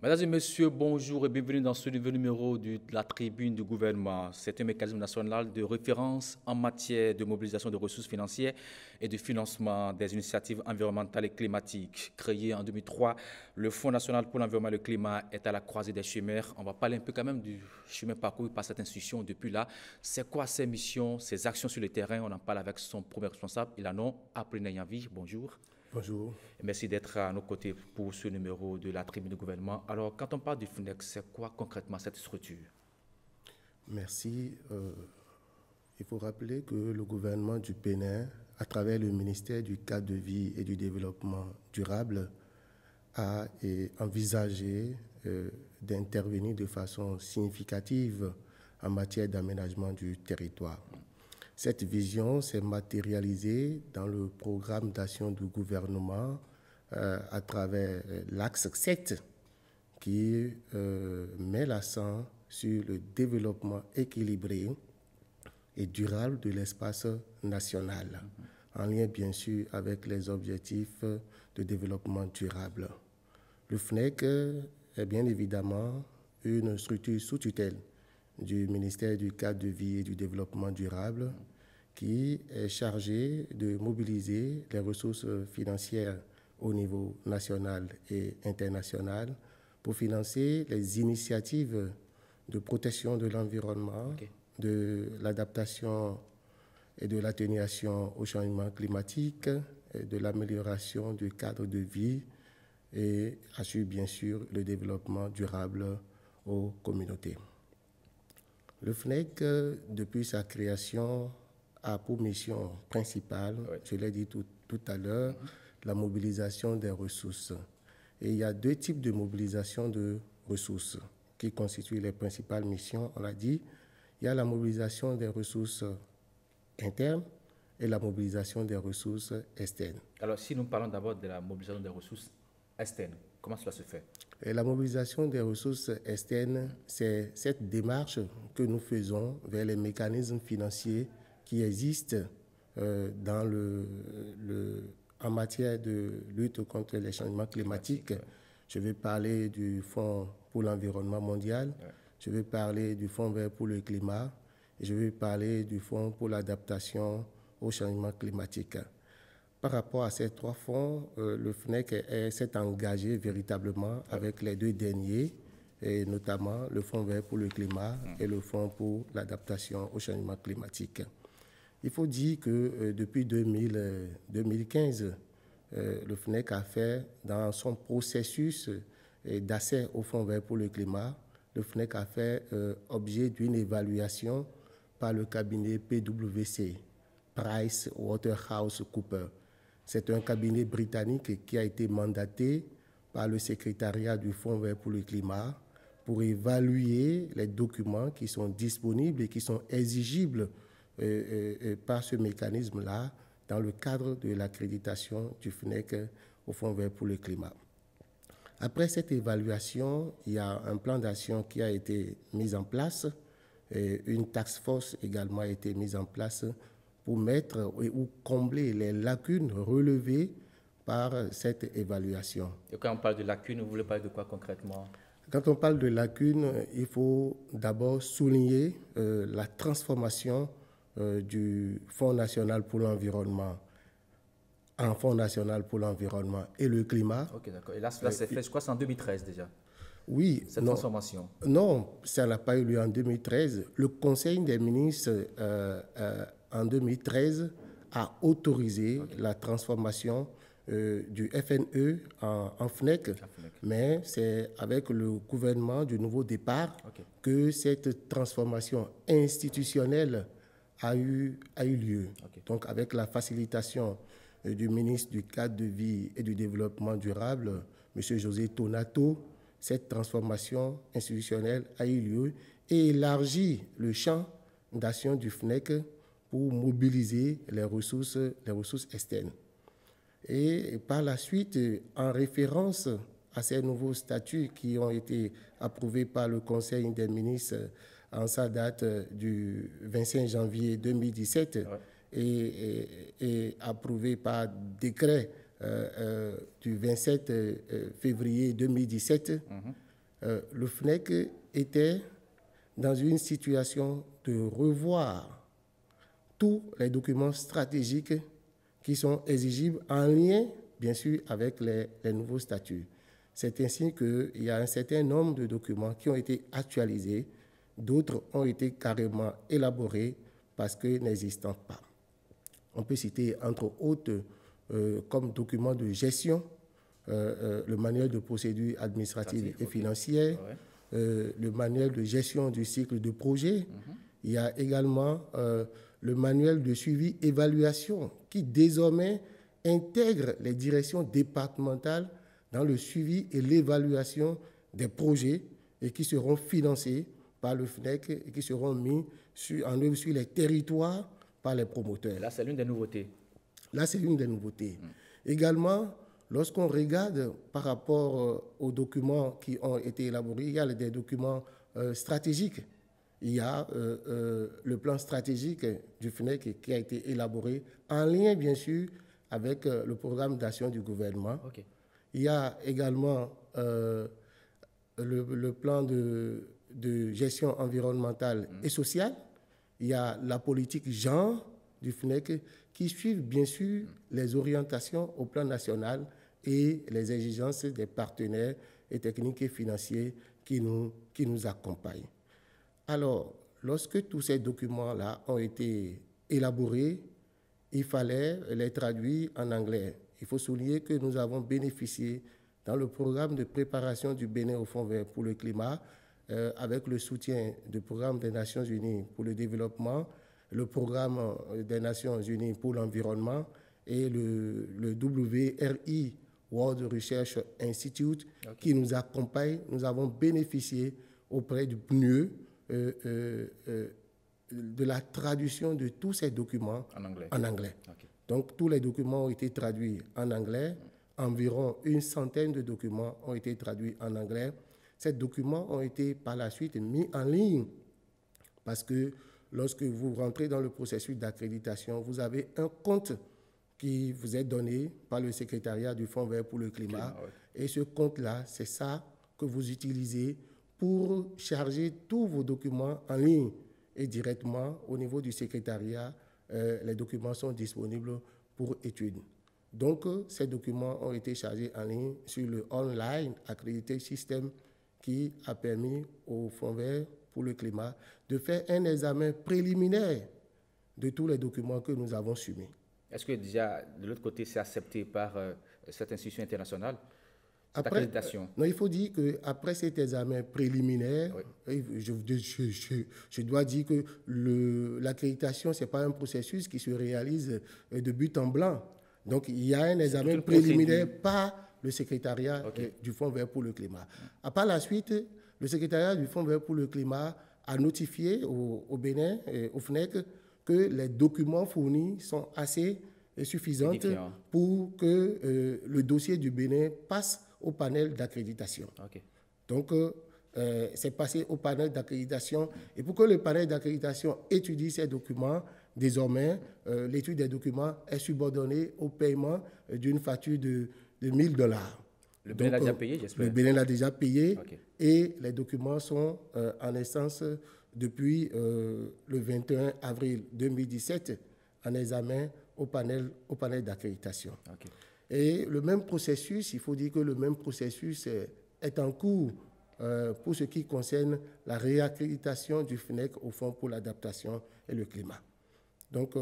Mesdames et messieurs, bonjour et bienvenue dans ce nouveau numéro de la tribune du gouvernement. C'est un mécanisme national de référence en matière de mobilisation de ressources financières et de financement des initiatives environnementales et climatiques. Créé en 2003, le Fonds national pour l'environnement et le climat est à la croisée des chemins. On va parler un peu quand même du chemin parcouru par cette institution depuis là. C'est quoi ses missions, ses actions sur le terrain? On en parle avec son premier responsable, Ilanon Aprineyanvi. Bonjour. Bonjour. Merci d'être à nos côtés pour ce numéro de la tribune du gouvernement. Alors, quand on parle du FNEC, c'est quoi concrètement cette structure? Merci. Il faut rappeler que le gouvernement du Bénin, à travers le ministère du cadre de vie et du développement durable, a envisagé d'intervenir de façon significative en matière d'aménagement du territoire. Cette vision s'est matérialisée dans le programme d'action du gouvernement à travers l'axe 7 qui met l'accent sur le développement équilibré et durable de l'espace national, en lien bien sûr avec les objectifs de développement durable. Le FNEC est bien évidemment une structure sous tutelle du ministère du cadre de vie et du développement durable qui est chargé de mobiliser les ressources financières au niveau national et international pour financer les initiatives de protection de l'environnement, de l'adaptation et de l'atténuation au changement climatique, et de l'amélioration du cadre de vie et assure bien sûr le développement durable aux communautés. Le FNEC, depuis sa création, a pour mission principale, je l'ai dit tout à l'heure, la mobilisation des ressources. Et il y a deux types de mobilisation de ressources qui constituent les principales missions. On l'a dit, il y a la mobilisation des ressources internes et la mobilisation des ressources externes. Alors, si nous parlons d'abord de la mobilisation des ressources externes, comment cela se fait? Et la mobilisation des ressources externes, c'est cette démarche que nous faisons vers les mécanismes financiers qui existent en matière de lutte contre les changements climatiques. Je vais parler du Fonds pour l'environnement mondial, je vais parler du Fonds vert pour le climat, et je vais parler du Fonds pour l'adaptation au changement climatique. Par rapport à ces trois fonds, le FNEC s'est engagé véritablement avec les deux derniers, et notamment le Fonds vert pour le climat et le Fonds pour l'adaptation au changement climatique. Il faut dire que depuis 2015, le FNEC a fait, dans son processus d'accès au Fonds vert pour le climat, le FNEC a fait objet d'une évaluation par le cabinet PwC, PricewaterhouseCoopers. C'est un cabinet britannique qui a été mandaté par le secrétariat du Fonds vert pour le climat pour évaluer les documents qui sont disponibles et qui sont exigibles par ce mécanisme-là dans le cadre de l'accréditation du FNEC au Fonds vert pour le climat. Après cette évaluation, il y a un plan d'action qui a été mis en place, et une task force également a été mise en place pour mettre ou combler les lacunes relevées par cette évaluation. Et quand on parle de lacunes, vous voulez parler de quoi concrètement? Quand on parle de lacunes, il faut d'abord souligner la transformation du Fonds national pour l'environnement en Fonds national pour l'environnement et le climat. Ok, d'accord. Et là, cela s'est fait, je crois que c'est en 2013 déjà. Oui. Cette transformation. Non, ça n'a pas eu lieu en 2013. Le Conseil des ministres, en 2013, a autorisé la transformation du FNE en FNEC, mais c'est avec le gouvernement du nouveau départ que cette transformation institutionnelle a eu lieu. Donc, avec la facilitation du ministre du cadre de vie et du développement durable, M. José Tonato, cette transformation institutionnelle a eu lieu et élargit le champ d'action du FNEC pour mobiliser les ressources externes. Et par la suite, en référence à ces nouveaux statuts qui ont été approuvés par le Conseil des ministres en sa date du 25 janvier 2017 et approuvés par décret du 27 février 2017, le FNEC était dans une situation de revoir tous les documents stratégiques qui sont exigibles en lien, bien sûr, avec les nouveaux statuts. C'est ainsi qu'il y a un certain nombre de documents qui ont été actualisés, d'autres ont été carrément élaborés parce que n'existent pas. On peut citer, entre autres, comme document de gestion, le manuel de procédure administrative et financière, le manuel de gestion du cycle de projet. Il y a également le manuel de suivi-évaluation qui désormais intègre les directions départementales dans le suivi et l'évaluation des projets et qui seront financés par le FNEC et qui seront mis en œuvre sur les territoires par les promoteurs. Là, c'est l'une des nouveautés. Là, c'est l'une des nouveautés. Également, lorsqu'on regarde par rapport aux documents qui ont été élaborés, il y a des documents stratégiques. Il y a le plan stratégique du FNEC qui a été élaboré en lien, bien sûr, avec le programme d'action du gouvernement. Okay. Il y a également le plan de gestion environnementale et sociale. Il y a la politique genre du FNEC qui suivent bien sûr les orientations au plan national et les exigences des partenaires et techniques et financiers qui nous accompagnent. Alors, lorsque tous ces documents-là ont été élaborés, il fallait les traduire en anglais. Il faut souligner que nous avons bénéficié dans le programme de préparation du Bénin au Fonds vert pour le climat, avec le soutien du programme des Nations Unies pour le développement, le programme des Nations Unies pour l'environnement et le WRI, World Research Institute, qui nous accompagne. Nous avons bénéficié auprès du PNUE de la traduction de tous ces documents en anglais. Okay. Donc, tous les documents ont été traduits en anglais. Environ une centaine de documents ont été traduits en anglais. Ces documents ont été par la suite mis en ligne parce que lorsque vous rentrez dans le processus d'accréditation, vous avez un compte qui vous est donné par le secrétariat du Fonds vert pour le climat. Et ce compte-là, c'est ça que vous utilisez pour charger tous vos documents en ligne. Et directement, au niveau du secrétariat, les documents sont disponibles pour étude. Donc, ces documents ont été chargés en ligne sur le Online Accredited System qui a permis au Fonds vert pour le climat de faire un examen préliminaire de tous les documents que nous avons soumis. Est-ce que déjà, de l'autre côté, c'est accepté par cette institution internationale, cette accréditation? Non, il faut dire qu'après cet examen préliminaire, je dois dire que l'accréditation, ce n'est pas un processus qui se réalise de but en blanc. Donc, il y a un examen préliminaire par le secrétariat du Fonds vert pour le climat. Par la suite, le secrétariat du Fonds vert pour le climat a notifié au Bénin, au FNEC, que les documents fournis sont assez suffisants pour que le dossier du Bénin passe au panel d'accréditation. Donc, c'est passé au panel d'accréditation. Et pour que le panel d'accréditation étudie ces documents, désormais, l'étude des documents est subordonnée au paiement d'une facture de $1,000. Le Bénin l'a déjà payé, j'espère. Le Bénin l'a déjà payé et les documents sont en essence depuis le 21 avril 2017 en examen au panel d'accréditation. Et le même processus, il faut dire que le même processus est en cours pour ce qui concerne la réaccréditation du FNEC au Fonds pour l'adaptation et le climat. Donc,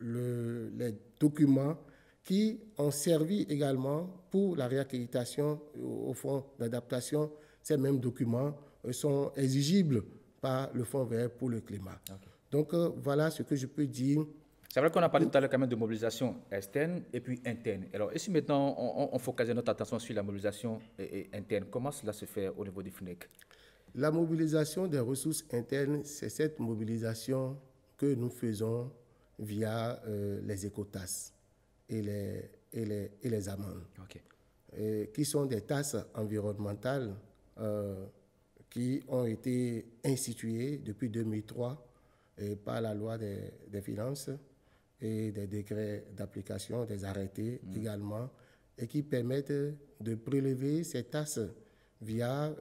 les documents qui ont servi également pour la réaccréditation au Fonds d'adaptation, ces mêmes documents sont exigibles par le Fonds vert pour le climat. Donc, voilà ce que je peux dire. C'est vrai qu'on a parlé tout à l'heure quand même de mobilisation externe et puis interne. Alors, et si maintenant on focalise notre attention sur la mobilisation interne, comment cela se fait au niveau du FNEC? La mobilisation des ressources internes, c'est cette mobilisation que nous faisons via les écotasses et les amendes, qui sont des tasses environnementales qui ont été instituées depuis 2003 par la loi des finances et des décrets d'application, des arrêtés également, et qui permettent de prélever ces tasses via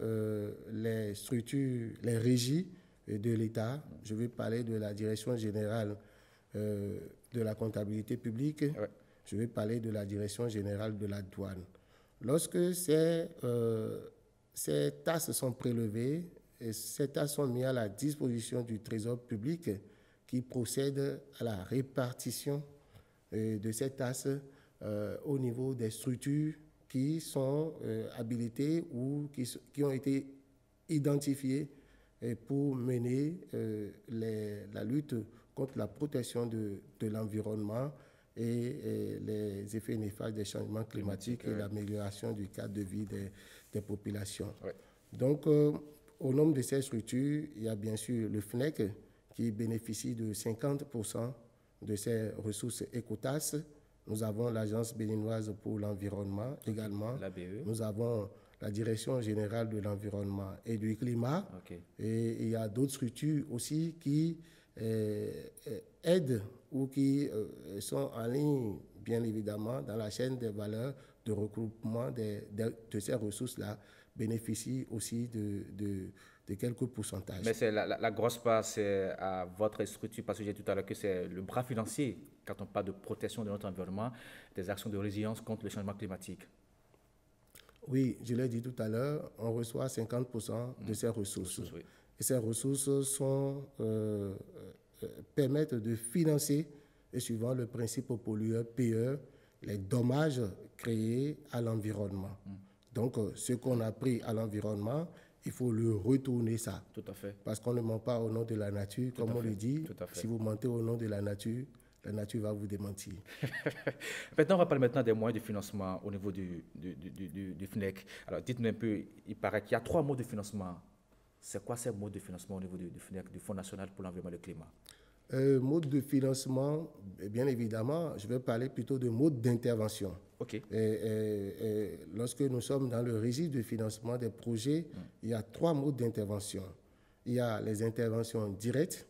les structures, les régies de l'État. Je vais parler de la Direction générale de la comptabilité publique. Ouais. Je vais parler de la Direction générale de la douane. Lorsque ces taxes sont prélevées, et ces taxes sont mises à la disposition du Trésor public qui procède à la répartition de ces taxes au niveau des structures qui sont habilitées ou qui ont été identifiées pour mener la lutte contre la protection de l'environnement et les effets néfastes des changements climatiques et l'amélioration du cadre de vie des populations. Ouais. Donc, au nombre de ces structures, il y a bien sûr le FNEC qui bénéficie de 50% de ses ressources écotasses. Nous avons l'Agence béninoise pour l'environnement également. La BE. Nous avons la Direction générale de l'environnement et du climat. Okay. Et il y a d'autres structures aussi qui aident ou qui sont en ligne, bien évidemment, dans la chaîne des valeurs de regroupement de ces ressources-là, bénéficient aussi de quelques pourcentages. Mais c'est la grosse part, c'est à votre structure, parce que j'ai dit tout à l'heure que c'est le bras financier, quand on parle de protection de notre environnement, des actions de résilience contre le changement climatique. Oui, je l'ai dit tout à l'heure, on reçoit 50% de ces ressources. Oui. Et ces ressources permettent de financer, et suivant le principe pollueur-payeur, les dommages créés à l'environnement. Donc, ce qu'on a pris à l'environnement, il faut le retourner ça. Tout à fait. Parce qu'on ne ment pas au nom de la nature, comme on le dit. Si vous mentez au nom de la nature va vous démentir. Maintenant, on va parler maintenant des moyens de financement au niveau du FNEC. Alors, dites-nous un peu, il paraît qu'il y a 3 modes de financement. C'est quoi ces modes de financement au niveau du FNEC, du Fonds national pour l'environnement et le climat? Mode de financement, bien évidemment, je vais parler plutôt de mode d'intervention. Okay. Lorsque nous sommes dans le registre de financement des projets, il y a 3 modes d'intervention. Il y a les interventions directes,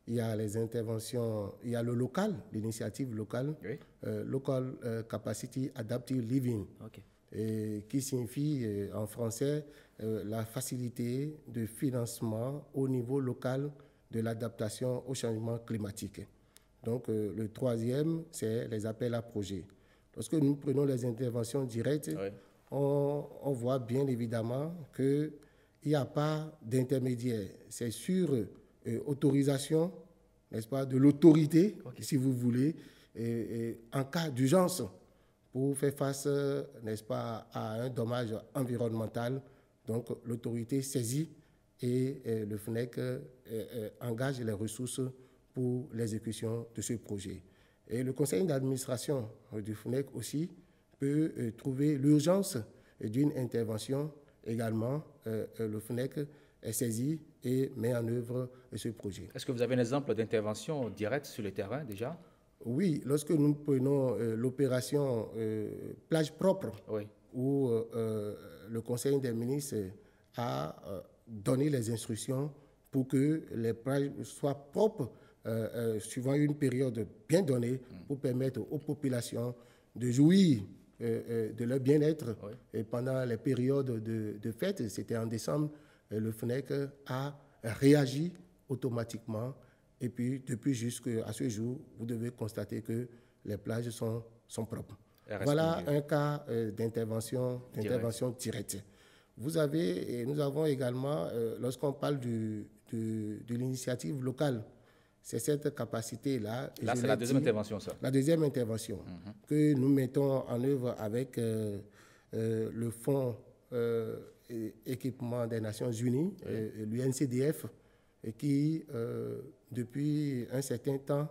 il y a les interventions, il y a le local, l'initiative locale, oui. Local Capacity Adaptive Living, okay. Qui signifie en français la facilité de financement au niveau local de l'adaptation au changement climatique. Donc, le 3e, c'est les appels à projets. Lorsque nous prenons les interventions directes, oui. on voit bien évidemment qu'il n'y a pas d'intermédiaire. C'est sur autorisation, n'est-ce pas, de l'autorité, okay. si vous voulez, en cas d'urgence, pour faire face, n'est-ce pas, à un dommage environnemental. Donc, l'autorité saisit et le FNEC engage les ressources pour l'exécution de ce projet. Et le conseil d'administration du FNEC aussi peut trouver l'urgence d'une intervention également. Le FNEC est saisi et met en œuvre ce projet. Est-ce que vous avez un exemple d'intervention directe sur le terrain déjà? Oui, lorsque nous prenons l'opération plage propre, oui. où le conseil des ministres a donné les instructions pour que les plages soient propres suivant une période bien donnée pour permettre aux populations de jouir de leur bien-être. Oui. Et pendant les périodes de fête, c'était en décembre, le FNEC a réagi automatiquement. Et puis, depuis jusqu'à ce jour, vous devez constater que les plages sont propres. Voilà un cas d'intervention directe. Nous avons également, lorsqu'on parle de l'initiative locale, c'est cette capacité-là. Là, c'est la deuxième intervention, ça. La deuxième intervention que nous mettons en œuvre avec le Fonds équipement des Nations Unies, l'UNCDF, et qui, depuis un certain temps,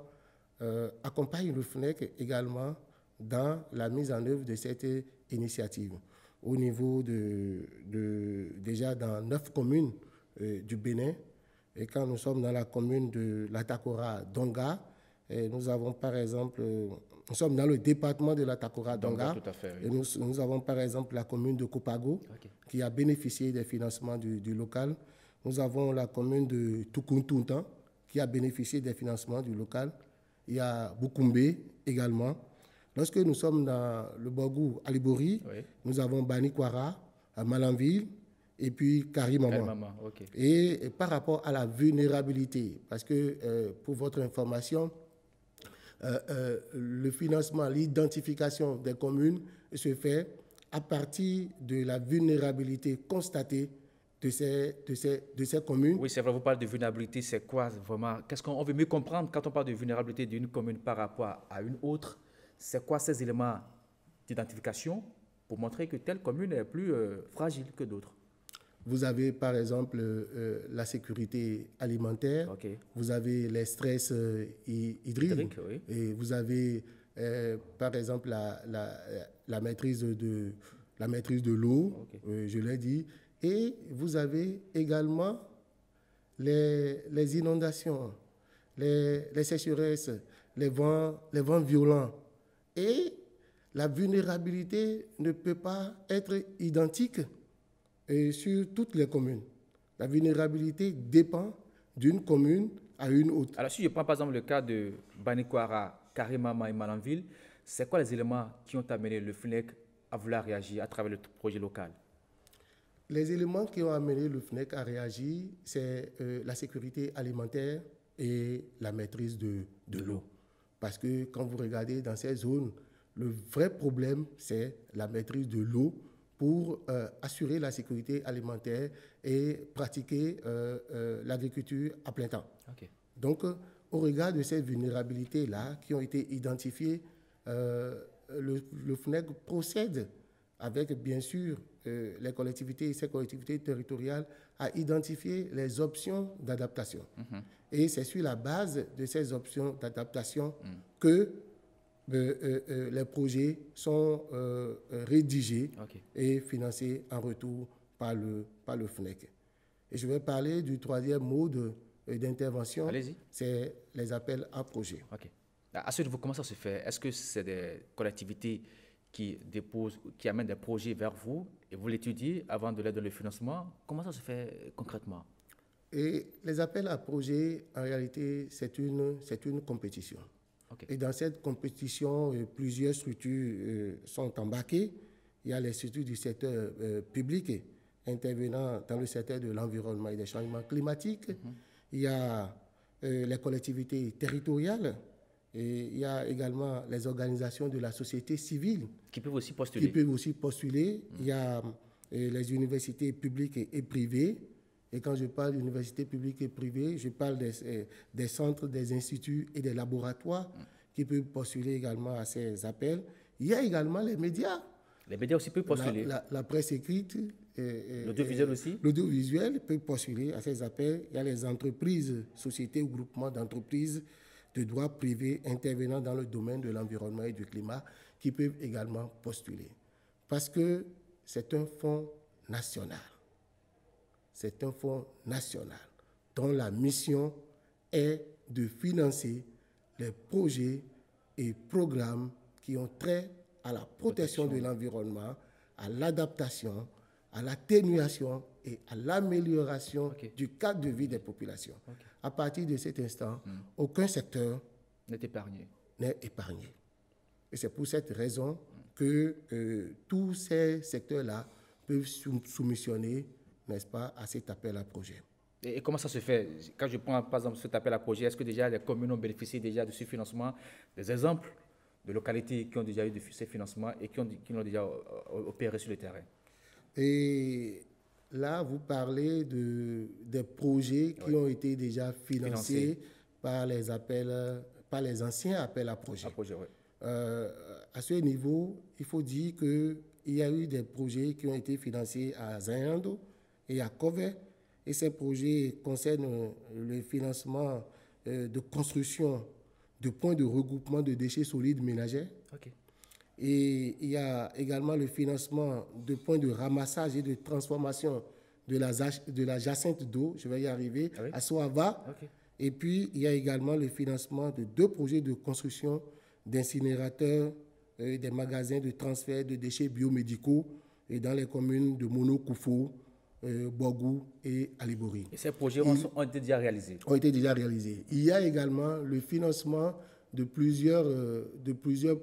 accompagne le FNEC également dans la mise en œuvre de cette initiative. Au niveau déjà dans 9 communes du Bénin, et quand nous sommes dans la commune de l'Atakora-Donga, nous avons par exemple, nous sommes dans le département de l'Atakora-Donga, et nous avons par exemple la commune de Kopago, qui a bénéficié des financements du local. Nous avons la commune de Tukuntuntan, qui a bénéficié des financements du local. Il y a Bukumbe également. Lorsque nous sommes dans le Borgou Alibori, nous avons Banikwara, à Malanville, et puis Karimama. Karimama, ok. Et par rapport à la vulnérabilité, parce que pour votre information, le financement, l'identification des communes se fait à partir de la vulnérabilité constatée de ces communes. Oui, c'est vrai, vous parlez de vulnérabilité, c'est quoi vraiment? Qu'est-ce qu'on veut mieux comprendre quand on parle de vulnérabilité d'une commune par rapport à une autre? C'est quoi ces éléments d'identification pour montrer que telle commune est plus fragile que d'autres? Vous avez par exemple la sécurité alimentaire, okay. Vous avez les stress hydriques, oui. Et vous avez par exemple la maîtrise de l'eau, okay. Je l'ai dit, et vous avez également les inondations, les sécheresses, les vents violents. Et la vulnérabilité ne peut pas être identique sur toutes les communes. La vulnérabilité dépend d'une commune à une autre. Alors si je prends par exemple le cas de Banikwara, Karimama et Malanville, c'est quoi les éléments qui ont amené le FNEC à vouloir réagir à travers le projet local? Les éléments qui ont amené le FNEC à réagir, c'est la sécurité alimentaire et la maîtrise de l'eau. Parce que quand vous regardez dans ces zones, le vrai problème, c'est la maîtrise de l'eau pour assurer la sécurité alimentaire et pratiquer l'agriculture à plein temps. Okay. Donc, au regard de ces vulnérabilités-là qui ont été identifiées, le FNEC procède avec, bien sûr, les collectivités et ces collectivités territoriales à identifier les options d'adaptation. Et c'est sur la base de ces options d'adaptation que les projets sont rédigés et financés en retour par le FNEC. Et je vais parler du troisième mode d'intervention, c'est les appels à projets. Okay. À ce niveau, comment ça se fait? Est-ce que c'est des collectivités qui amènent des projets vers vous et vous l'étudiez avant de leur donner le financement? Comment ça se fait concrètement? Et les appels à projets, en réalité, c'est une compétition. Okay. Et dans cette compétition, plusieurs structures sont embarquées. Il y a les structures du secteur public intervenant dans le secteur de l'environnement et des changements climatiques. Il y a les collectivités territoriales. Et il y a également les organisations de la société civile qui peuvent aussi postuler. Il y a les universités publiques et privées. Et quand je parle d'universités publiques et privées, je parle des centres, des instituts et des laboratoires qui peuvent postuler également à ces appels. Il y a également les médias. Les médias aussi peuvent postuler. La presse écrite. L'audiovisuel aussi. L'audiovisuel peut postuler à ces appels. Il y a les entreprises, sociétés ou groupements d'entreprises de droit privé intervenant dans le domaine de l'environnement et du climat qui peuvent également postuler. Parce que c'est un fonds national. C'est un fonds national dont la mission est de financer les projets et programmes qui ont trait à la protection de l'environnement, à l'adaptation, à l'atténuation et à l'amélioration du cadre de vie des populations. À partir de cet instant, aucun secteur n'est épargné. Et c'est pour cette raison que tous ces secteurs-là peuvent soumissionner, n'est-ce pas, à cet appel à projet. Et comment ça se fait? Quand je prends par exemple cet appel à projet, est-ce que déjà les communes ont bénéficié déjà de ce financement? Des exemples de localités qui ont déjà eu de ces financements et qui l'ont déjà opéré sur le terrain? Et là, vous parlez des projets qui ont été déjà financés par les anciens appels à projets. À ce niveau, il faut dire qu'il y a eu des projets qui ont été financés à Zayando et à Kové. Et ces projets concernent le financement de construction de points de regroupement de déchets solides ménagers. Et il y a également le financement de points de ramassage et de transformation de la jacinthe d'eau, je vais y arriver, à Soava. Et puis, il y a également le financement de 2 projets de construction d'incinérateurs, des magasins de transfert de déchets biomédicaux et dans les communes de Mono-Koufou, Bogou et Alibori. Et ces projets ont été déjà réalisés? Ont été déjà réalisés. Il y a également le financement de plusieurs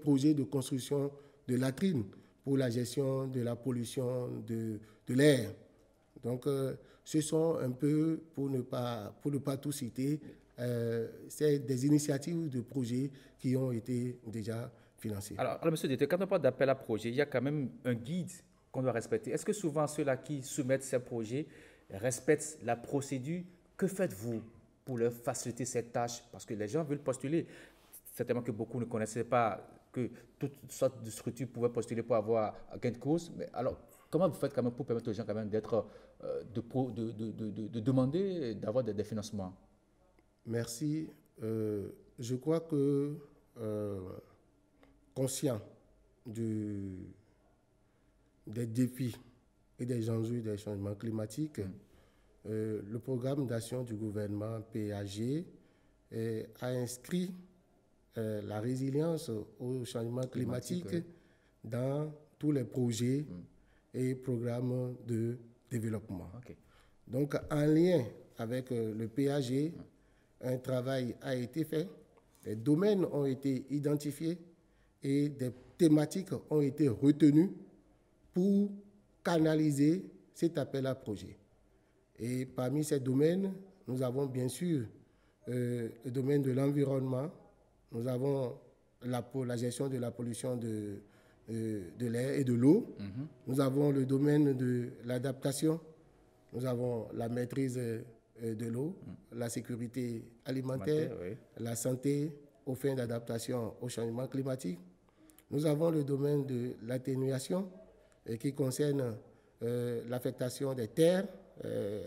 projets de construction de latrines pour la gestion de la pollution de l'air. Donc, ce sont un peu, pour ne pas tout citer, c'est des initiatives de projets qui ont été déjà financées. Alors, monsieur Dété, quand on parle d'appel à projet, il y a quand même un guide qu'on doit respecter. Est-ce que souvent ceux-là qui soumettent ces projets respectent la procédure? Que faites-vous pour leur faciliter cette tâche? Parce que les gens veulent postuler. Certainement que beaucoup ne connaissaient pas que toutes sortes de structures pouvaient postuler pour avoir gain de cause. Mais alors, comment vous faites quand même pour permettre aux gens quand même d'être, de demander d'avoir des financements? Merci. Je crois que conscient des défis et des enjeux des changements climatiques, le programme d'action du gouvernement PAG a inscrit la résilience au changement climatique dans tous les projets et programmes de développement. Okay. Donc, en lien avec le PAG, un travail a été fait, des domaines ont été identifiés et des thématiques ont été retenues pour canaliser cet appel à projet. Et parmi ces domaines, nous avons bien sûr le domaine de l'environnement, nous avons la gestion de la pollution de l'air et de l'eau, nous avons le domaine de l'adaptation, nous avons la maîtrise de l'eau, la sécurité alimentaire, la santé aux fins d'adaptation au changement climatique. Nous avons le domaine de l'atténuation qui concerne l'affectation des terres,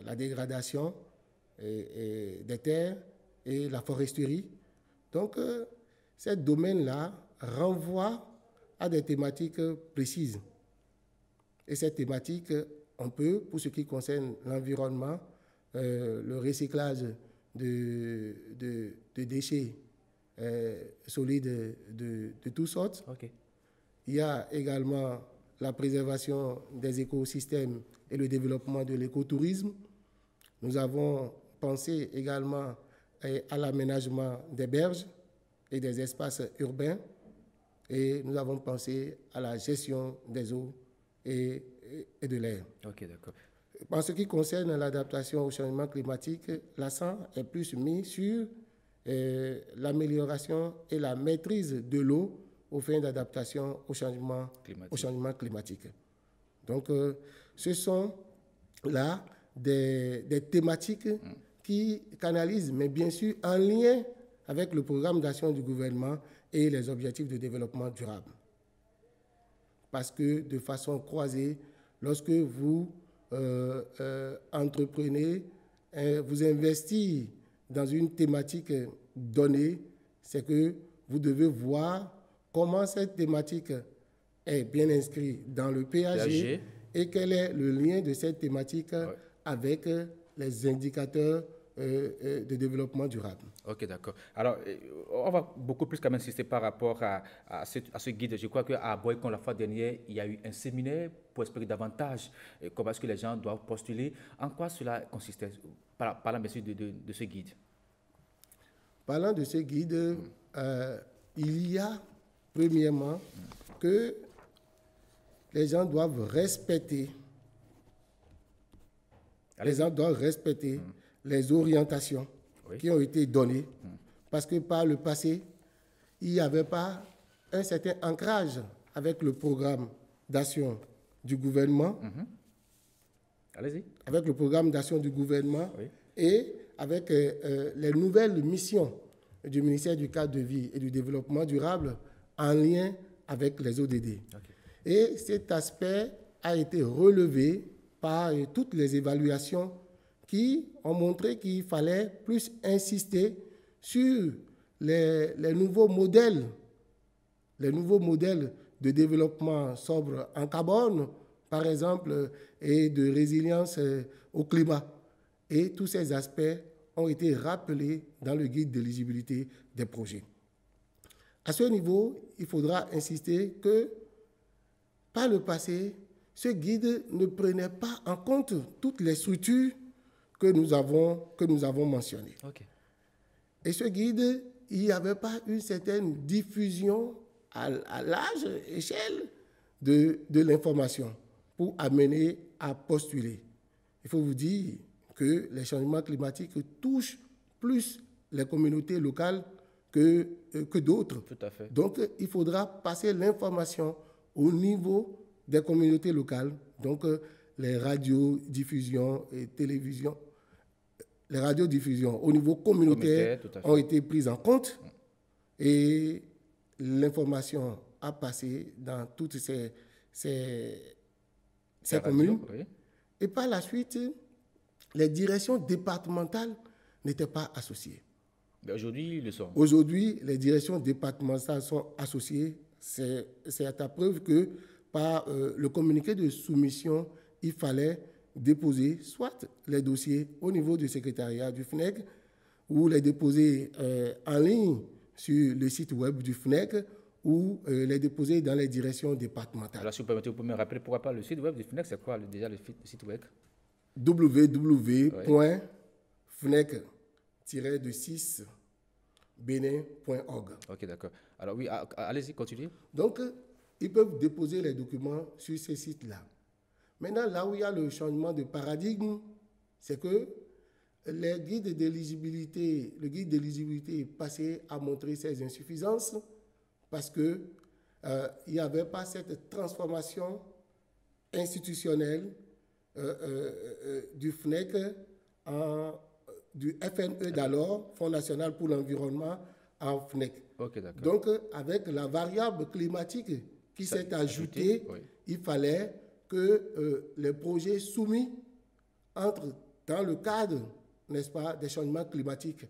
la dégradation des terres et la foresterie. Donc, ces domaines-là renvoient à des thématiques précises. Et ces thématiques, on peut, pour ce qui concerne l'environnement, le recyclage de déchets solides de toutes sortes. Okay. Il y a également la préservation des écosystèmes et le développement de l'écotourisme. Nous avons pensé également à l'aménagement des berges et des espaces urbains et nous avons pensé à la gestion des eaux et de l'air. Ok, d'accord. En ce qui concerne l'adaptation au changement climatique, l'accent est plus mis sur l'amélioration et la maîtrise de l'eau aux fins d'adaptation au changement climatique. Donc, ce sont là des thématiques qui canalisent, mais bien sûr en lien avec le programme d'action du gouvernement et les objectifs de développement durable. Parce que de façon croisée, lorsque vous entreprenez, vous investissez dans une thématique donnée, c'est que vous devez voir comment cette thématique est bien inscrite dans le PAG et quel est le lien de cette thématique avec les indicateurs de développement durable. Ok, d'accord. Alors, on va beaucoup plus quand même insister par rapport à ce guide. Je crois qu'à Boycon, la fois dernière, il y a eu un séminaire pour expliquer davantage comment est-ce que les gens doivent postuler. En quoi cela consistait, parlant bien sûr de ce guide? Parlant de ce guide, il y a premièrement que les gens doivent respecter les orientations qui ont été données, parce que par le passé, il n'y avait pas un certain ancrage avec le programme d'action du gouvernement, avec le programme d'action du gouvernement et avec les nouvelles missions du ministère du cadre de vie et du développement durable en lien avec les ODD. Et cet aspect a été relevé par toutes les évaluations qui ont montré qu'il fallait plus insister sur les nouveaux modèles de développement sobre en carbone, par exemple, et de résilience au climat. Et tous ces aspects ont été rappelés dans le guide d'éligibilité des projets. À ce niveau, il faudra insister que, par le passé, ce guide ne prenait pas en compte toutes les structures que nous avons mentionnées. Okay. Et ce guide, il n'y avait pas une certaine diffusion à large échelle de l'information pour amener à postuler. il faut vous dire que les changements climatiques touchent plus les communautés locales que d'autres. Tout à fait. Donc, il faudra passer l'information au niveau des communautés locales. Donc, les radiodiffusions et télévisions, les radiodiffusions au niveau communautaire ont été prises en compte et l'information a passé dans toutes ces communes. Oui. Et par la suite, les directions départementales n'étaient pas associées. Mais aujourd'hui, ils le sont. Aujourd'hui, les directions départementales sont associées. C'est à preuve que par le communiqué de soumission, il fallait déposer soit les dossiers au niveau du secrétariat du FNEC ou les déposer en ligne sur le site web du FNEC ou les déposer dans les directions départementales. Alors, si vous permettez, vous pouvez me rappeler pourquoi pas le site web du FNEC, c'est quoi déjà le site web? www.fnec-benin.org. Ok, d'accord. Alors oui, allez-y, continuez. Donc, ils peuvent déposer les documents sur ces sites-là. Maintenant, là où il y a le changement de paradigme, c'est que le guide d'éligibilité est passé à montrer ses insuffisances parce qu'il n'y avait pas cette transformation institutionnelle du FNEC du FNE d'alors, Fonds national pour l'environnement, en FNEC. Okay, donc, avec la variable climatique qui s'est ajoutée, oui. Il fallait que les projets soumis entrent dans le cadre, n'est-ce pas, des changements climatiques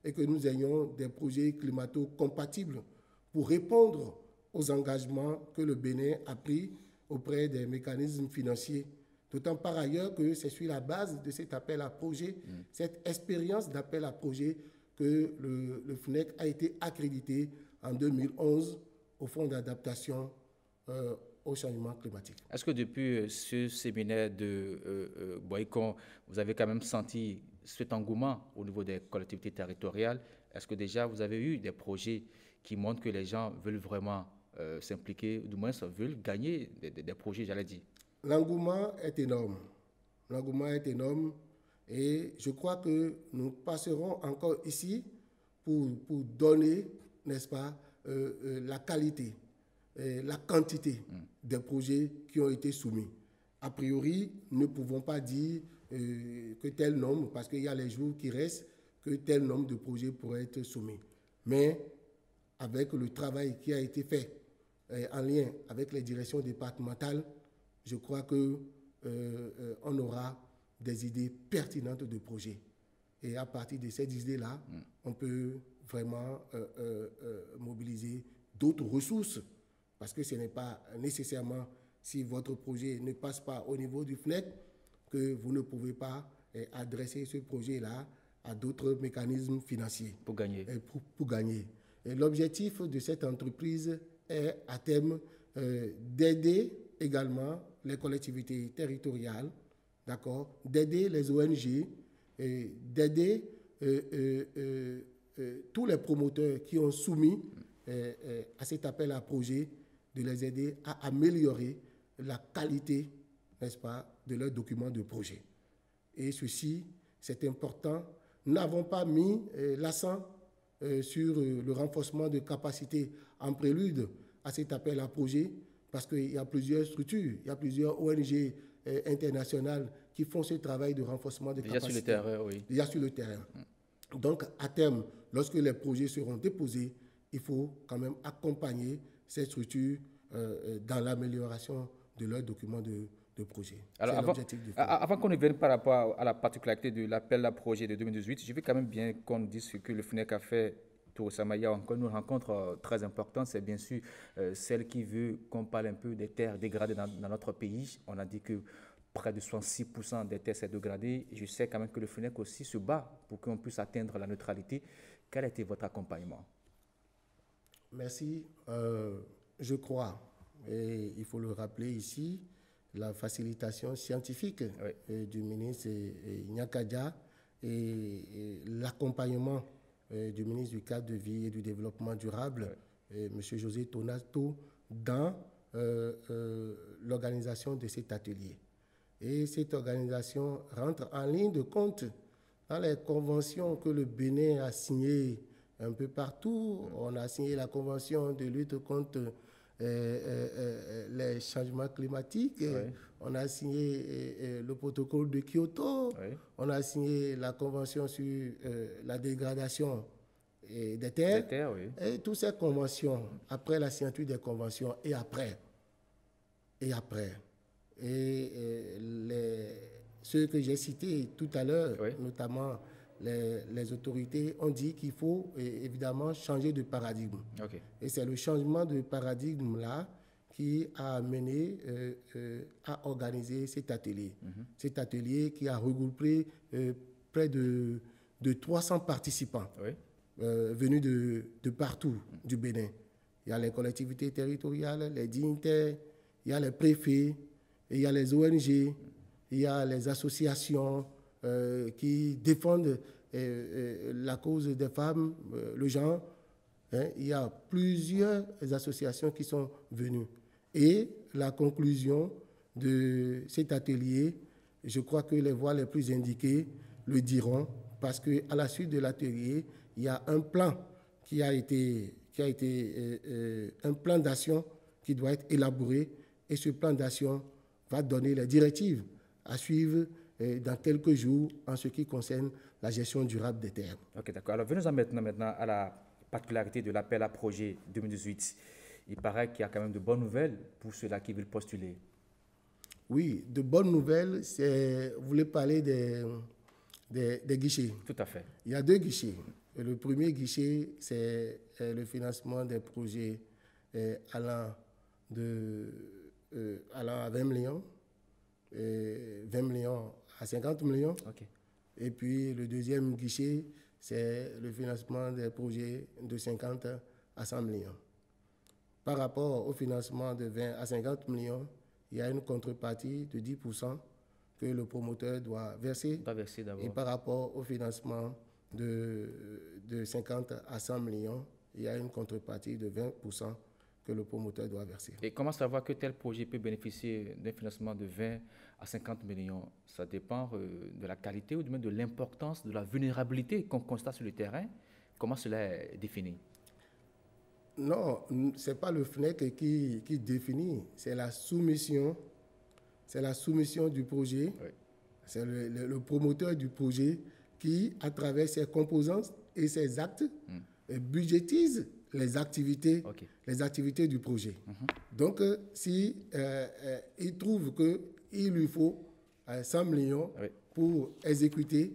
et que nous ayons des projets climato-compatibles pour répondre aux engagements que le Bénin a pris auprès des mécanismes financiers. D'autant par ailleurs que c'est sur la base de cet appel à projet, cette expérience d'appel à projet, que le FNEC a été accrédité en 2011 au Fonds d'adaptation au changement climatique. Est-ce que depuis ce séminaire de Boycon, vous avez quand même senti cet engouement au niveau des collectivités territoriales? Est-ce que déjà vous avez eu des projets qui montrent que les gens veulent vraiment s'impliquer, ou du moins veulent gagner des projets, j'allais dire? L'engouement est énorme. L'engouement est énorme et je crois que nous passerons encore ici pour donner, n'est-ce pas, la qualité, la quantité des projets qui ont été soumis. A priori, nous ne pouvons pas dire que tel nombre, parce qu'il y a les jours qui restent, que tel nombre de projets pourraient être soumis. Mais avec le travail qui a été fait en lien avec les directions départementales, je crois qu'on aura des idées pertinentes de projets. Et à partir de ces idées-là, on peut vraiment mobiliser d'autres ressources. Parce que ce n'est pas nécessairement, si votre projet ne passe pas au niveau du FNEC, que vous ne pouvez pas adresser ce projet-là à d'autres mécanismes financiers. Pour gagner. Pour gagner. Et l'objectif de cette entreprise est, à terme, d'aider également les collectivités territoriales, d'accord, d'aider les ONG, d'aider tous les promoteurs qui ont soumis à cet appel à projet, de les aider à améliorer la qualité, n'est-ce pas, de leurs documents de projet. Et ceci, c'est important. Nous n'avons pas mis l'accent sur le renforcement de capacités en prélude à cet appel à projet, parce qu'il y a plusieurs structures, il y a plusieurs ONG internationales qui font ce travail de renforcement de capacités. Déjà sur le terrain, oui. Déjà sur le terrain. Donc, à terme, lorsque les projets seront déposés, il faut quand même accompagner ces structures dans l'amélioration de leurs documents de projet. Alors, avant qu'on ne vienne par rapport à la particularité de l'appel à projet de 2018, je veux quand même bien qu'on dise ce que le FNEC a fait tout récemment. Il y a encore une rencontre très importante, c'est bien sûr celle qui veut qu'on parle un peu des terres dégradées dans notre pays. On a dit que près de 66% des terres sont dégradées. Je sais quand même que le FNEC aussi se bat pour qu'on puisse atteindre la neutralité. Quel a été votre accompagnement? Merci. Je crois, et il faut le rappeler ici, la facilitation scientifique du ministre Nyakadia et l'accompagnement du ministre du cadre de vie et du développement durable, M. José Tonato, dans l'organisation de cet atelier. Et cette organisation rentre en ligne de compte dans les conventions que le Bénin a signées un peu partout. On a signé la convention de lutte contre les changements climatiques. Oui. On a signé le protocole de Kyoto. Oui. On a signé la convention sur la dégradation des terres. Des terres, oui. Et toutes ces conventions, après la signature des conventions et après, ceux que j'ai cités tout à l'heure, Oui. notamment les autorités, ont dit qu'il faut évidemment changer de paradigme. OK. Et c'est le changement de paradigme-là qui a amené à organiser cet atelier. Cet atelier qui a regroupé près de 300 participants Oui. venus de partout du Bénin. Il y a les collectivités territoriales, les dignitaires, il y a les préfets, il y a les ONG, il y a les associations qui défendent la cause des femmes, le genre. Il y a plusieurs associations qui sont venues. Et la conclusion de cet atelier, je crois que les voix les plus indiquées le diront, parce qu'à la suite de l'atelier, il y a un plan qui a été un plan d'action qui doit être élaboré, et ce plan d'action va donner les directives à suivre dans quelques jours en ce qui concerne la gestion durable des terres. OK, d'accord. Alors, venons-en maintenant à la particularité de l'appel à projet 2018. Il paraît qu'il y a quand même de bonnes nouvelles pour ceux-là qui veulent postuler. Oui, de bonnes nouvelles, vous voulez parler des guichets. Tout à fait. Il y a 2 guichets. Le premier guichet, c'est le financement des projets allant à 20 millions, 20 millions à 50 millions. OK. Et puis le deuxième guichet, c'est le financement des projets de 50 à 100 millions. Par rapport au financement de 20 à 50 millions, il y a une contrepartie de 10% que le promoteur doit verser. D'abord. Et par rapport au financement de 50 à 100 millions, il y a une contrepartie de 20% que le promoteur doit verser. Et comment savoir que tel projet peut bénéficier d'un financement de 20 à 50 millions? Ça dépend de la qualité ou même de l'importance de la vulnérabilité qu'on constate sur le terrain. Comment cela est défini? Non, ce n'est pas le FNEC qui définit, c'est la soumission du projet. Oui. C'est le promoteur du projet qui, à travers ses composantes et ses actes, budgétise les activités du projet. Donc, si il trouve qu'il lui faut 100 millions pour exécuter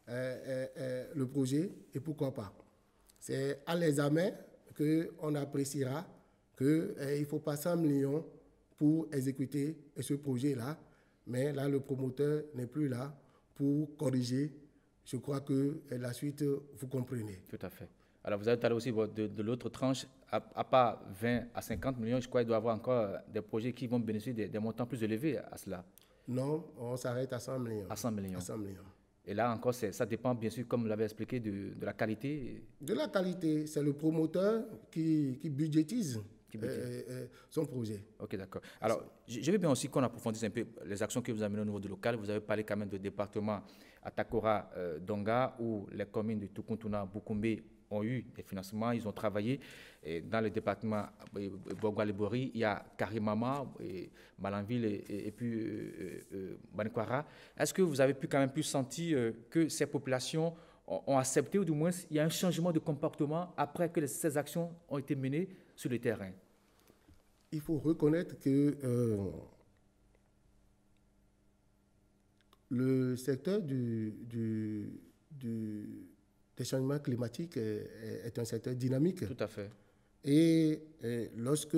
le projet, et pourquoi pas. C'est à l'examen qu'on appréciera qu'il ne faut pas 100 millions pour exécuter ce projet-là, mais là, le promoteur n'est plus là pour corriger. Je crois que la suite, vous comprenez. Tout à fait. Alors, vous avez parlé aussi de l'autre tranche, à part 20 à 50 millions, je crois qu'il doit y avoir encore des projets qui vont bénéficier des montants plus élevés à cela. Non, on s'arrête à 100 millions. À 100 millions. À 100 millions. Et là encore, ça dépend bien sûr, comme vous l'avez expliqué, de la qualité. De la qualité. C'est le promoteur qui budgétise son projet. Ok, d'accord. Alors, je veux bien aussi qu'on approfondisse un peu les actions que vous avez menées au niveau du local. Vous avez parlé quand même de département Atakora, Donga, où les communes de Tukuntuna, Bukumbe ont eu des financements. Ils ont travaillé. Et dans le département Bogualibori, il y a Karimama, Malanville et puis Banikwara. Est-ce que vous avez quand même pu sentir que ces populations ont accepté, ou du moins il y a un changement de comportement après que ces actions ont été menées sur le terrain? Il faut reconnaître que le secteur des changements climatiques est un secteur dynamique. Tout à fait. Et lorsque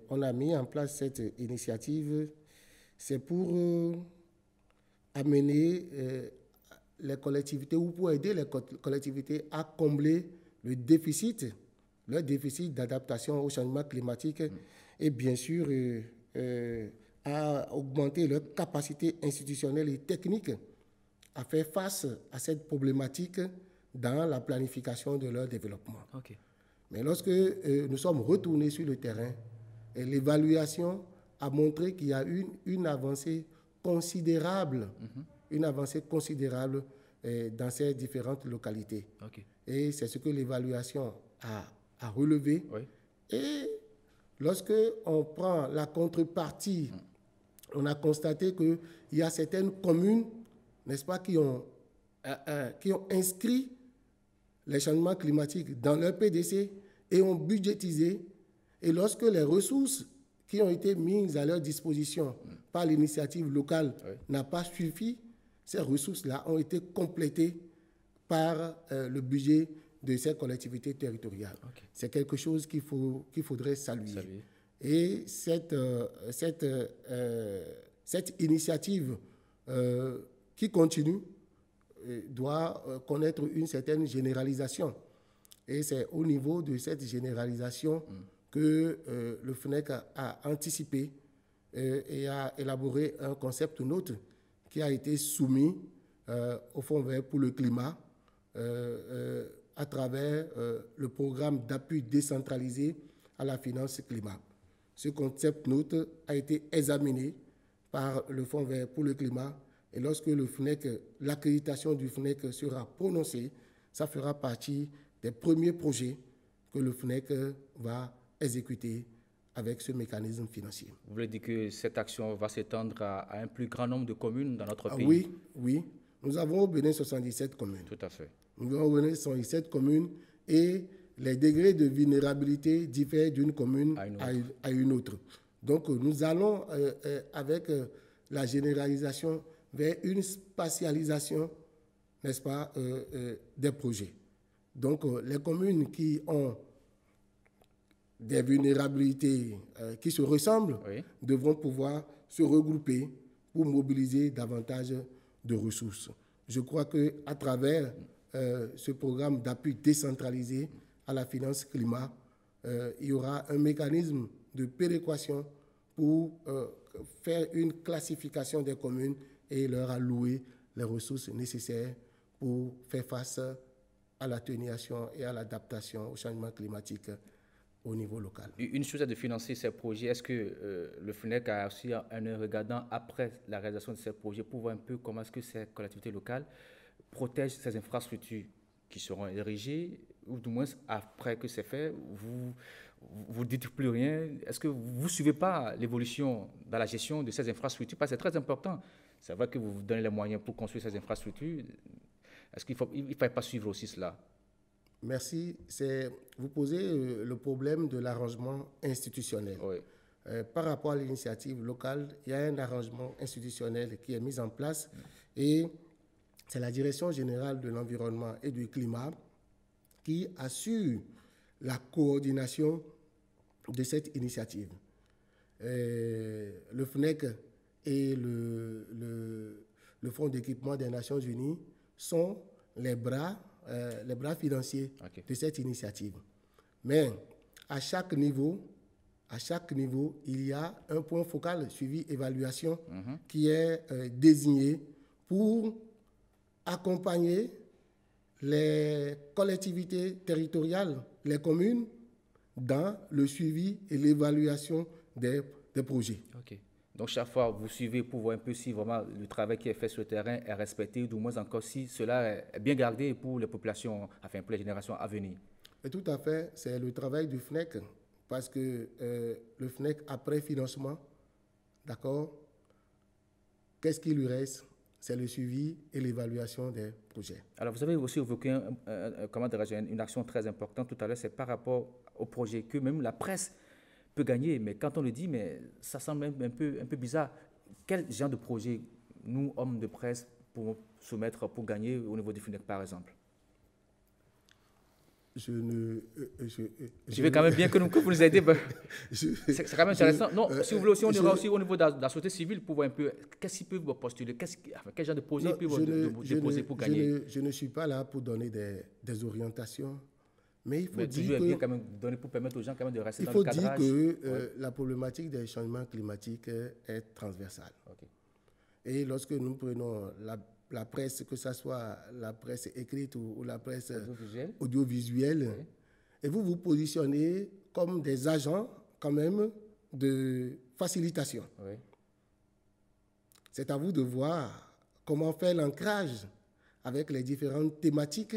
on a mis en place cette initiative, c'est pour amener les collectivités ou pour aider les collectivités à combler leur déficit d'adaptation au changement climatique et bien sûr à augmenter leur capacité institutionnelle et technique à faire face à cette problématique dans la planification de leur développement. Okay. Mais lorsque nous sommes retournés sur le terrain, l'évaluation a montré qu'il y a une avancée considérable, une avancée considérable dans ces différentes localités. Ok. Et c'est ce que l'évaluation a relevé. Oui. Et lorsque on prend la contrepartie, on a constaté qu'il y a certaines communes, n'est-ce pas, qui ont inscrit les changements climatiques dans leur PDC et ont budgétisé. Et lorsque les ressources qui ont été mises à leur disposition par l'initiative locale n'a pas suffi, ces ressources-là ont été complétées par le budget de ces collectivités territoriales. Okay. C'est quelque chose qu'il faudrait saluer. Et cette initiative qui continue doit connaître une certaine généralisation. Et c'est au niveau de cette généralisation que le FNEC a anticipé et a élaboré un concept note qui a été soumis au Fonds vert pour le climat à travers le programme d'appui décentralisé à la finance climat. Ce concept note a été examiné par le Fonds vert pour le climat et lorsque le FNEC, l'accréditation du FNEC sera prononcée, ça fera partie des premiers projets que le FNEC va exécuter avec ce mécanisme financier. Vous voulez dire que cette action va s'étendre à un plus grand nombre de communes dans notre pays? Oui, oui. Nous avons au Bénin 77 communes. Tout à fait. Nous avons au Bénin 77 communes et les degrés de vulnérabilité diffèrent d'une commune à une autre. Donc, nous allons, avec la généralisation, vers une spatialisation, n'est-ce pas, des projets. Donc, les communes qui ont des vulnérabilités qui se ressemblent devront pouvoir se regrouper pour mobiliser davantage de ressources. Je crois qu'à travers ce programme d'appui décentralisé à la finance climat, il y aura un mécanisme de péréquation pour faire une classification des communes et leur allouer les ressources nécessaires pour faire face à l'atténuation et à l'adaptation au changement climatique au niveau local. Une chose est de financer ces projets. Est-ce que le FNEC a aussi un regardant après la réalisation de ces projets pour voir un peu comment est-ce que ces collectivités locales protègent ces infrastructures qui seront érigées, ou du moins après que c'est fait, vous ne dites plus rien. Est-ce que vous ne suivez pas l'évolution dans la gestion de ces infrastructures? Parce que c'est très important. C'est vrai que vous vous donnez les moyens pour construire ces infrastructures. Est-ce qu'il ne faut pas suivre aussi cela? Merci. Vous posez le problème de l'arrangement institutionnel. Oui. Par rapport à l'initiative locale, il y a un arrangement institutionnel qui est mis en place et c'est la Direction générale de l'environnement et du climat qui assure la coordination de cette initiative. Le FNEC et le Fonds d'équipement des Nations Unies sont les bras financiers de cette initiative. Mais à chaque niveau, il y a un point focal suivi évaluation qui est désigné pour accompagner les collectivités territoriales, les communes, dans le suivi et l'évaluation des projets. Okay. Donc, chaque fois, vous suivez pour voir un peu si vraiment le travail qui est fait sur le terrain est respecté, ou du moins encore si cela est bien gardé pour les populations, enfin pour les générations à venir. Et tout à fait, c'est le travail du FNEC, parce que le FNEC, après financement, d'accord, qu'est-ce qui lui reste? C'est le suivi et l'évaluation des projets. Alors, vous avez aussi évoqué une action très importante tout à l'heure, c'est par rapport au projet que même la presse peut gagner, mais quand on le dit, mais ça semble un peu bizarre. Quel genre de projet, nous, hommes de presse, pour soumettre, pour gagner au niveau du FNEC, par exemple? Je vais quand même bien que vous nous aidez. C'est quand même intéressant. Non, si vous voulez aussi, on ira aussi au niveau de la société civile pour voir un peu qu'est-ce qu'ils peuvent postuler, quel genre de projet ils peuvent déposer pour gagner. Je ne suis pas là pour donner des orientations. Mais il faut dire que, quand même donner pour permettre aux gens quand même de rester dans le cadrage. Il faut dire que la problématique des changements climatiques est transversale. Okay. Et lorsque nous prenons la presse, que ce soit la presse écrite ou la presse audiovisuelle, oui. Et vous vous positionnez comme des agents quand même de facilitation. Oui. C'est à vous de voir comment faire l'ancrage avec les différentes thématiques.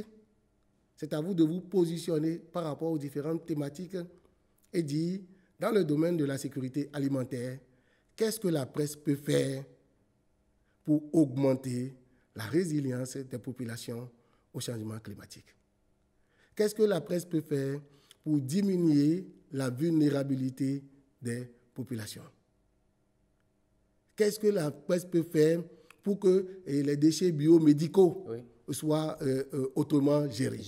C'est à vous de vous positionner par rapport aux différentes thématiques et dire, dans le domaine de la sécurité alimentaire, qu'est-ce que la presse peut faire pour augmenter la résilience des populations au changement climatique? Qu'est-ce que la presse peut faire pour diminuer la vulnérabilité des populations? Qu'est-ce que la presse peut faire pour que les déchets biomédicaux soient autrement gérés?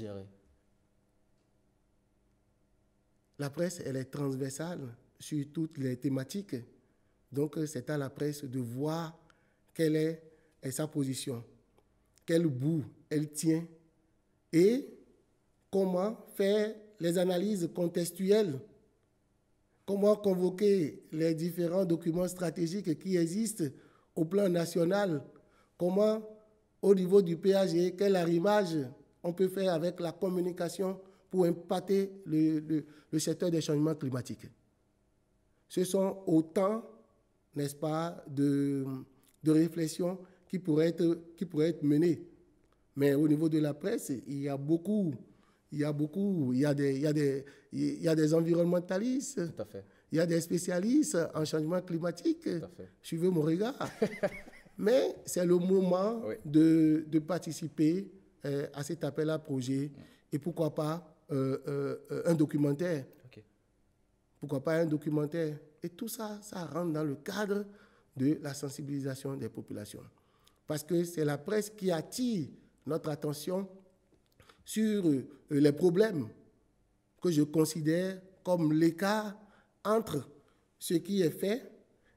La presse, elle est transversale sur toutes les thématiques. Donc, c'est à la presse de voir quelle est sa position, quel bout elle tient et comment faire les analyses contextuelles, comment convoquer les différents documents stratégiques qui existent au plan national, comment, au niveau du PAG, quel arrimage on peut faire avec la communication pour impacter le secteur des changements climatiques. Ce sont autant, n'est-ce pas, de réflexions qui pourraient être menées. Mais au niveau de la presse, il y a des environnementalistes, Tout à fait. Il y a des spécialistes en changement climatique. Suivez mon regard. Mais c'est le moment de participer à cet appel à projet et pourquoi pas un documentaire. Pourquoi pas un documentaire? Et tout ça, ça rentre dans le cadre de la sensibilisation des populations. Parce que c'est la presse qui attire notre attention sur les problèmes que je considère comme l'écart entre ce qui est fait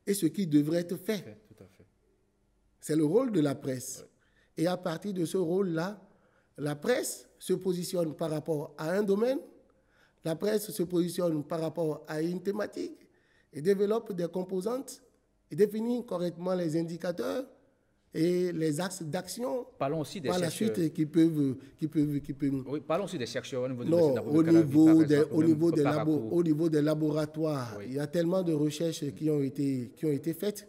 et ce qui devrait être fait. C'est le rôle de la presse. Et à partir de ce rôle-là, la presse se positionne par rapport à un domaine, la presse se positionne par rapport à une thématique et développe des composantes et définit correctement les indicateurs et les axes d'action par la chercheurs. Suite qui peuvent... Oui, parlons aussi des chercheurs au niveau au niveau des laboratoires. Il y a tellement de recherches qui ont été faites,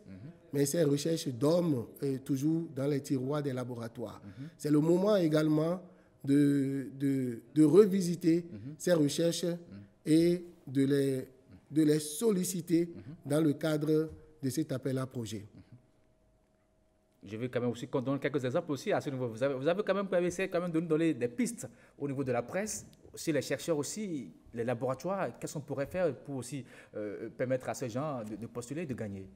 mais ces recherches dorment toujours dans les tiroirs des laboratoires. C'est le moment également de revisiter ces recherches et de les solliciter dans le cadre de cet appel à projet. Je vais quand même aussi donner quelques exemples aussi à ce niveau. Vous avez quand même essayé de donner des pistes au niveau de la presse, aussi les chercheurs aussi, les laboratoires, qu'est-ce qu'on pourrait faire pour aussi permettre à ces gens de postuler et de gagner?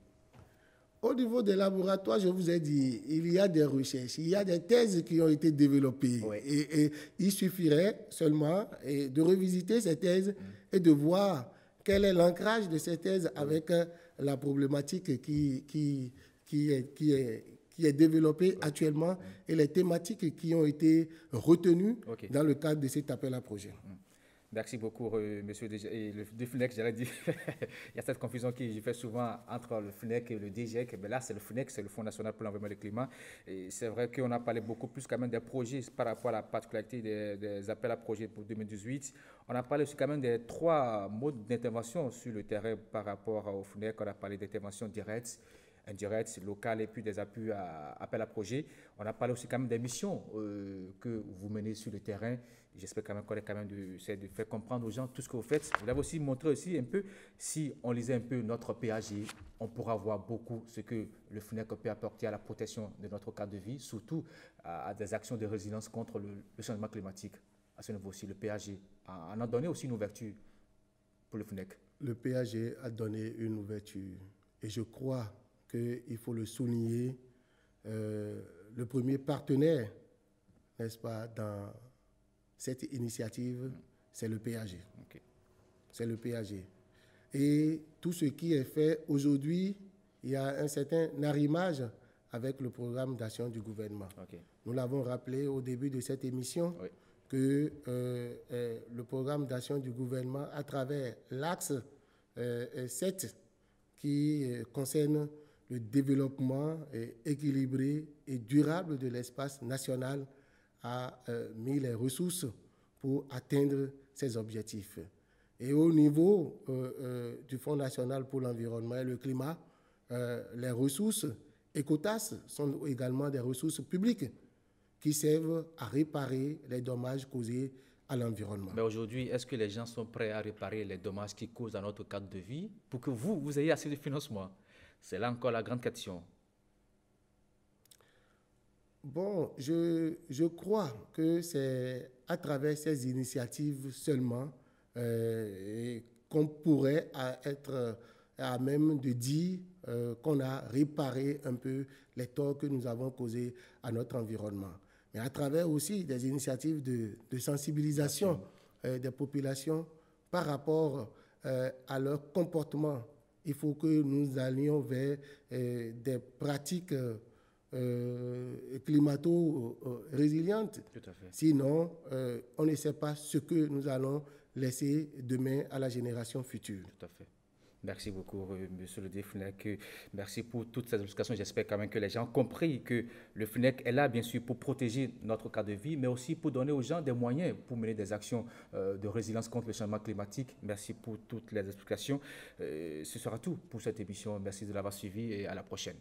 Au niveau des laboratoires, je vous ai dit, il y a des recherches, il y a des thèses qui ont été développées. Et il suffirait seulement de revisiter ces thèses et de voir quel est l'ancrage de ces thèses avec la problématique qui est développée actuellement et les thématiques qui ont été retenues dans le cadre de cet appel à projet. Merci beaucoup, monsieur le FNEC, j'allais dire. Il y a cette confusion que je fais souvent entre le FNEC et le DGEC. Mais là, c'est le FNEC, c'est le Fonds national pour l'environnement et le climat. Et c'est vrai qu'on a parlé beaucoup plus quand même des projets par rapport à la particularité des appels à projets pour 2018. On a parlé aussi quand même des 3 modes d'intervention sur le terrain par rapport au FNEC. On a parlé d'intervention directe, indirecte, locale et puis des appuis à appel à projet. On a parlé aussi quand même des missions que vous menez sur le terrain. J'espère quand même qu'on est quand même de faire comprendre aux gens tout ce que vous faites. Vous l'avez aussi montré aussi un peu, si on lisait un peu notre PAG, on pourra voir beaucoup ce que le FNEC peut apporter à la protection de notre cadre de vie, surtout à des actions de résilience contre le changement climatique. À ce niveau aussi, le PAG a donné aussi une ouverture pour le FNEC. Le PAG a donné une ouverture et je crois qu'il faut le souligner, le premier partenaire, n'est-ce pas, dans cette initiative, c'est le PAG. C'est le PAG. Et tout ce qui est fait aujourd'hui, il y a un certain arrimage avec le programme d'action du gouvernement. Nous l'avons rappelé au début de cette émission que le programme d'action du gouvernement, à travers l'axe 7 qui concerne le développement équilibré et durable de l'espace national, a mis les ressources pour atteindre ces objectifs. Et au niveau du Fonds national pour l'environnement et le climat, les ressources écotasses sont également des ressources publiques qui servent à réparer les dommages causés à l'environnement. Mais aujourd'hui, est-ce que les gens sont prêts à réparer les dommages qui causent à notre cadre de vie pour que vous ayez assez de financement? C'est là encore la grande question. Bon, je crois que c'est à travers ces initiatives seulement qu'on pourrait être à même de dire qu'on a réparé un peu les torts que nous avons causés à notre environnement. Mais à travers aussi des initiatives de sensibilisation des populations par rapport à leur comportement. Il faut que nous allions vers des pratiques climato-résilientes. Tout à fait. Sinon, on ne sait pas ce que nous allons laisser demain à la génération future. Tout à fait. Merci beaucoup, Monsieur le FNEC. Merci pour toutes ces explications. J'espère quand même que les gens ont compris que le FNEC est là, bien sûr, pour protéger notre cadre de vie, mais aussi pour donner aux gens des moyens pour mener des actions de résilience contre le changement climatique. Merci pour toutes les explications. Ce sera tout pour cette émission. Merci de l'avoir suivi et à la prochaine.